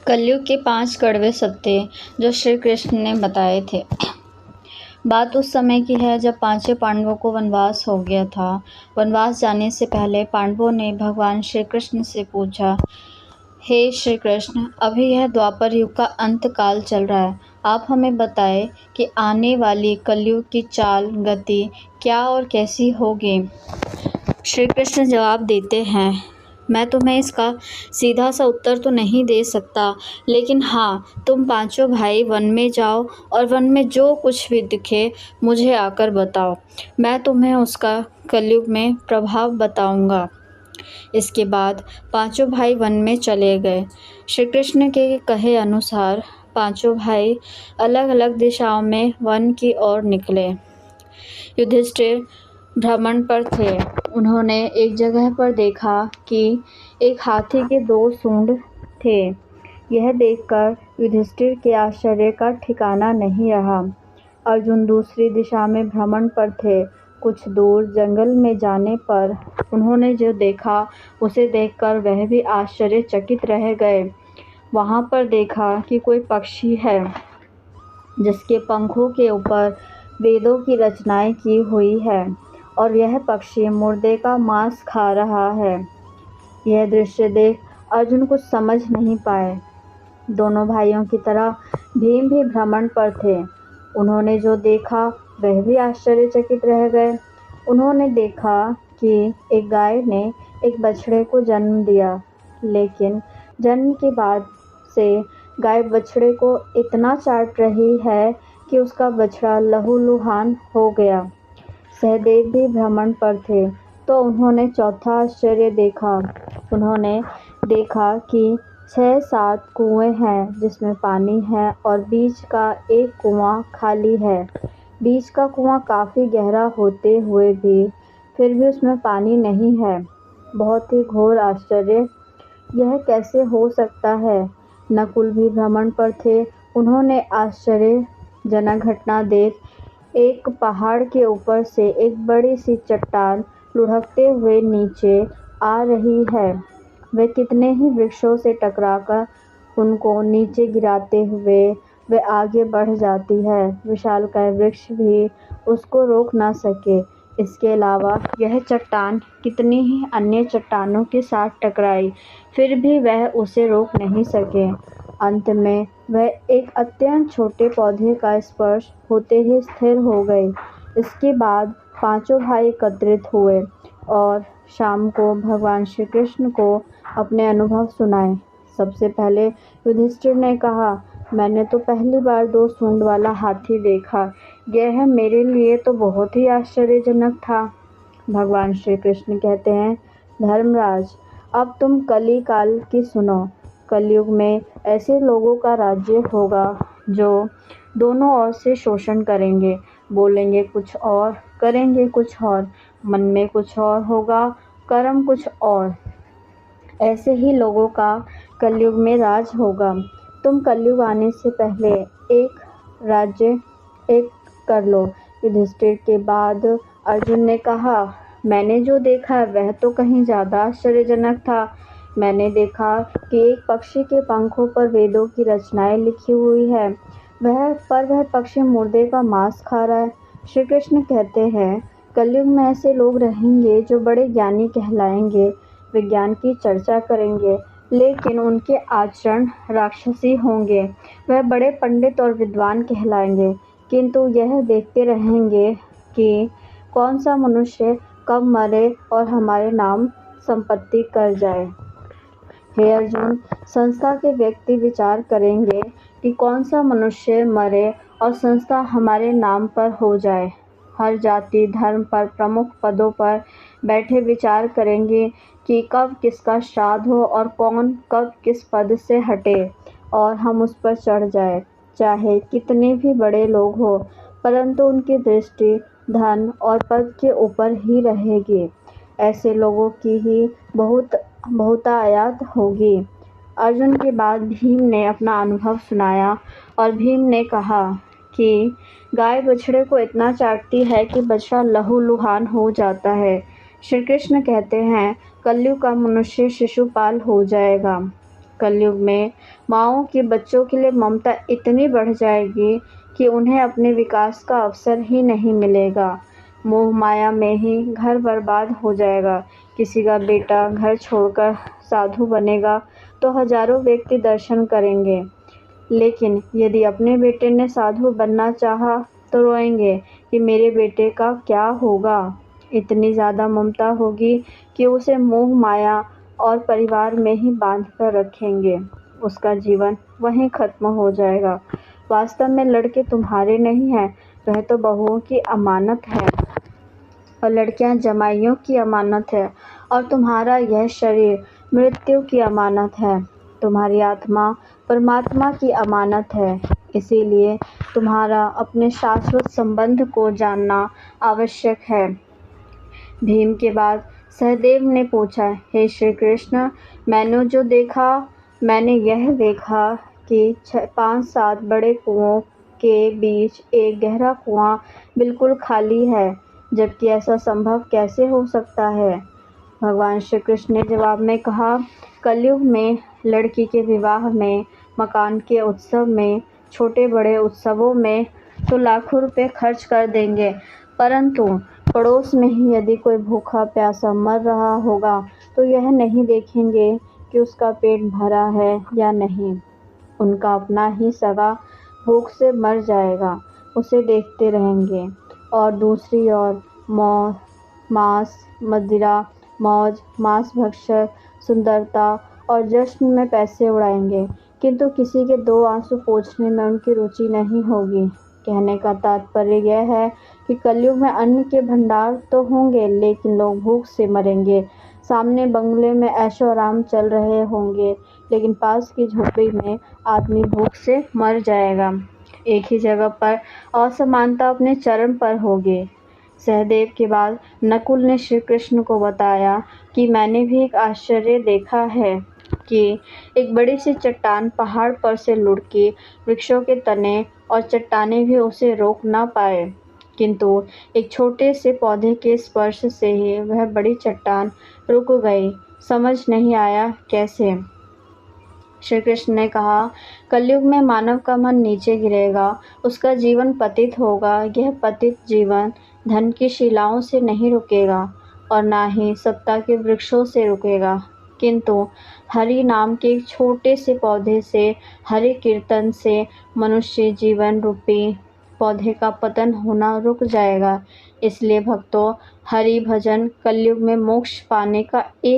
कलयुग के 5 कड़वे सत्य जो श्री कृष्ण ने बताए थे। बात उस समय की है जब पांचों पांडवों को वनवास हो गया था। वनवास जाने से पहले पांडवों ने भगवान श्री कृष्ण से पूछा, हे श्री कृष्ण, अभी यह द्वापर युग का अंत काल चल रहा है। आप हमें बताएं कि आने वाली कलयुग की चाल गति क्या और कैसी होगी। श्री कृष्ण जवाब देते हैं, मैं तुम्हें इसका सीधा सा उत्तर तो नहीं दे सकता, लेकिन हाँ, तुम पांचों भाई वन में जाओ और वन में जो कुछ भी दिखे मुझे आकर बताओ। मैं तुम्हें उसका कलयुग में प्रभाव बताऊंगा। इसके बाद पांचों भाई वन में चले गए। श्री कृष्ण के कहे अनुसार पांचों भाई अलग अलग दिशाओं में वन की ओर निकले। युधिष्ठिर भ्रमण पर थे। उन्होंने एक जगह पर देखा कि एक हाथी के 2 सूंड थे। यह देखकर युधिष्ठिर के आश्चर्य का ठिकाना नहीं रहा। अर्जुन दूसरी दिशा में भ्रमण पर थे। कुछ दूर जंगल में जाने पर उन्होंने जो देखा उसे देखकर वह भी आश्चर्यचकित रह गए। वहां पर देखा कि कोई पक्षी है जिसके पंखों के ऊपर वेदों की रचनाएं की हुई है और यह पक्षी मुर्दे का मांस खा रहा है। यह दृश्य देख अर्जुन कुछ समझ नहीं पाए। दोनों भाइयों की तरह भीम भी भ्रमण पर थे। उन्होंने जो देखा वह भी आश्चर्यचकित रह गए। उन्होंने देखा कि एक गाय ने एक बछड़े को जन्म दिया, लेकिन जन्म के बाद से गाय बछड़े को इतना चाट रही है कि उसका बछड़ा लहूलुहान हो गया। सहदेव भी भ्रमण पर थे तो उन्होंने चौथा आश्चर्य देखा। उन्होंने देखा कि 6-7 कुएं हैं जिसमें पानी है और बीच का एक कुआं खाली है। बीच का कुआं काफ़ी गहरा होते हुए भी फिर भी उसमें पानी नहीं है। बहुत ही घोर आश्चर्य, यह कैसे हो सकता है। नकुल भी भ्रमण पर थे। उन्होंने आश्चर्यजनक घटना देख एक पहाड़ के ऊपर से एक बड़ी सी चट्टान लुढ़कते हुए नीचे आ रही है। वे कितने ही वृक्षों से टकराकर उनको नीचे गिराते हुए वे आगे बढ़ जाती है। विशालकाय वृक्ष भी उसको रोक ना सके। इसके अलावा यह चट्टान कितनी ही अन्य चट्टानों के साथ टकराई, फिर भी वह उसे रोक नहीं सके। अंत में वह एक अत्यंत छोटे पौधे का स्पर्श होते ही स्थिर हो गई। इसके बाद पांचों भाई एकत्रित हुए और शाम को भगवान श्री कृष्ण को अपने अनुभव सुनाए। सबसे पहले युधिष्ठिर ने कहा, मैंने तो पहली बार 2 सूंड वाला हाथी देखा। यह मेरे लिए तो बहुत ही आश्चर्यजनक था। भगवान श्री कृष्ण कहते हैं, धर्मराज, अब तुम कली काल की सुनो। कलयुग में ऐसे लोगों का राज्य होगा जो दोनों ओर से शोषण करेंगे, बोलेंगे कुछ और, करेंगे कुछ और, मन में कुछ और होगा, कर्म कुछ और। ऐसे ही लोगों का कलयुग में राज होगा। तुम कलयुग आने से पहले एक राज्य एक कर लो। युधिष्ठिर के बाद अर्जुन ने कहा, मैंने जो देखा वह तो कहीं ज़्यादा आश्चर्यजनक था। मैंने देखा कि एक पक्षी के पंखों पर वेदों की रचनाएं लिखी हुई है। वह पक्षी मुर्दे का मांस खा रहा है। श्री कृष्ण कहते हैं, कलयुग में ऐसे लोग रहेंगे जो बड़े ज्ञानी कहलाएंगे, विज्ञान की चर्चा करेंगे, लेकिन उनके आचरण राक्षसी होंगे। वह बड़े पंडित और विद्वान कहलाएंगे, किंतु यह देखते रहेंगे कि कौन सा मनुष्य कब मरे और हमारे नाम संपत्ति कर जाए। हे अर्जुन, संस्था के व्यक्ति विचार करेंगे कि कौन सा मनुष्य मरे और संस्था हमारे नाम पर हो जाए। हर जाति धर्म पर प्रमुख पदों पर बैठे विचार करेंगे कि कब किसका श्राद्ध हो और कौन कब किस पद से हटे और हम उस पर चढ़ जाए। चाहे कितने भी बड़े लोग हो, परंतु उनकी दृष्टि धन और पद के ऊपर ही रहेगी। ऐसे लोगों की ही बहुतायत होगी। अर्जुन के बाद भीम ने अपना अनुभव सुनाया और भीम ने कहा कि गाय बछड़े को इतना चाटती है कि बछड़ा लहूलुहान हो जाता है। श्री कृष्ण कहते हैं, कलयुग का मनुष्य शिशुपाल हो जाएगा। कलयुग में माँओं की बच्चों के लिए ममता इतनी बढ़ जाएगी कि उन्हें अपने विकास का अवसर ही नहीं मिलेगा। मोह माया में ही घर बर्बाद हो जाएगा। किसी का बेटा घर छोड़कर साधु बनेगा तो हजारों व्यक्ति दर्शन करेंगे, लेकिन यदि अपने बेटे ने साधु बनना चाहा तो रोएंगे कि मेरे बेटे का क्या होगा। इतनी ज़्यादा ममता होगी कि उसे मोह माया और परिवार में ही बांध कर रखेंगे। उसका जीवन वहीं खत्म हो जाएगा। वास्तव में लड़के तुम्हारे नहीं हैं, वह तो बहुओं की अमानत है और लड़कियां जमाइयों की अमानत है, और तुम्हारा यह शरीर मृत्यु की अमानत है। तुम्हारी आत्मा परमात्मा की अमानत है। इसीलिए तुम्हारा अपने शाश्वत संबंध को जानना आवश्यक है। भीम के बाद सहदेव ने पूछा, हे श्री कृष्ण, मैंने यह देखा कि 5-7 बड़े कुओं के बीच एक गहरा कुआं बिल्कुल खाली है, जबकि ऐसा संभव कैसे हो सकता है। भगवान श्री कृष्ण ने जवाब में कहा, कलयुग में लड़की के विवाह में, मकान के उत्सव में, छोटे बड़े उत्सवों में तो लाखों रुपए खर्च कर देंगे, परंतु पड़ोस में ही यदि कोई भूखा प्यासा मर रहा होगा तो यह नहीं देखेंगे कि उसका पेट भरा है या नहीं। उनका अपना ही सगा भूख से मर जाएगा, उसे देखते रहेंगे। और दूसरी ओर मांस, मदिरा, मौज, मांस भक्षक, सुंदरता और जश्न में पैसे उड़ाएंगे, किंतु किसी के 2 आंसू पोंछने में उनकी रुचि नहीं होगी। कहने का तात्पर्य यह है कि कलयुग में अन्न के भंडार तो होंगे, लेकिन लोग भूख से मरेंगे। सामने बंगले में ऐशो आराम चल रहे होंगे, लेकिन पास की झोपड़ी में आदमी भूख से मर जाएगा। एक ही जगह पर असमानता अपने चरम पर होगी। सहदेव के बाद नकुल ने श्री कृष्ण को बताया कि मैंने भी एक आश्चर्य देखा है कि एक बड़ी सी चट्टान पहाड़ पर से लुढ़की वृक्षों के तने और चट्टानें भी उसे रोक ना पाए, किंतु एक छोटे से पौधे के स्पर्श से ही वह बड़ी चट्टान रुक गई। समझ नहीं आया कैसे। श्री कृष्ण ने कहा, कलयुग में मानव का मन नीचे गिरेगा, उसका जीवन पतित होगा। यह पतित जीवन धन की शिलाओं से नहीं रुकेगा और ना ही सत्ता के वृक्षों से रुकेगा, किंतु हरि नाम के एक छोटे से पौधे से, हरि कीर्तन से मनुष्य जीवन रूपी पौधे का पतन होना रुक जाएगा। इसलिए भक्तों, हरि भजन कलयुग में मोक्ष पाने का एक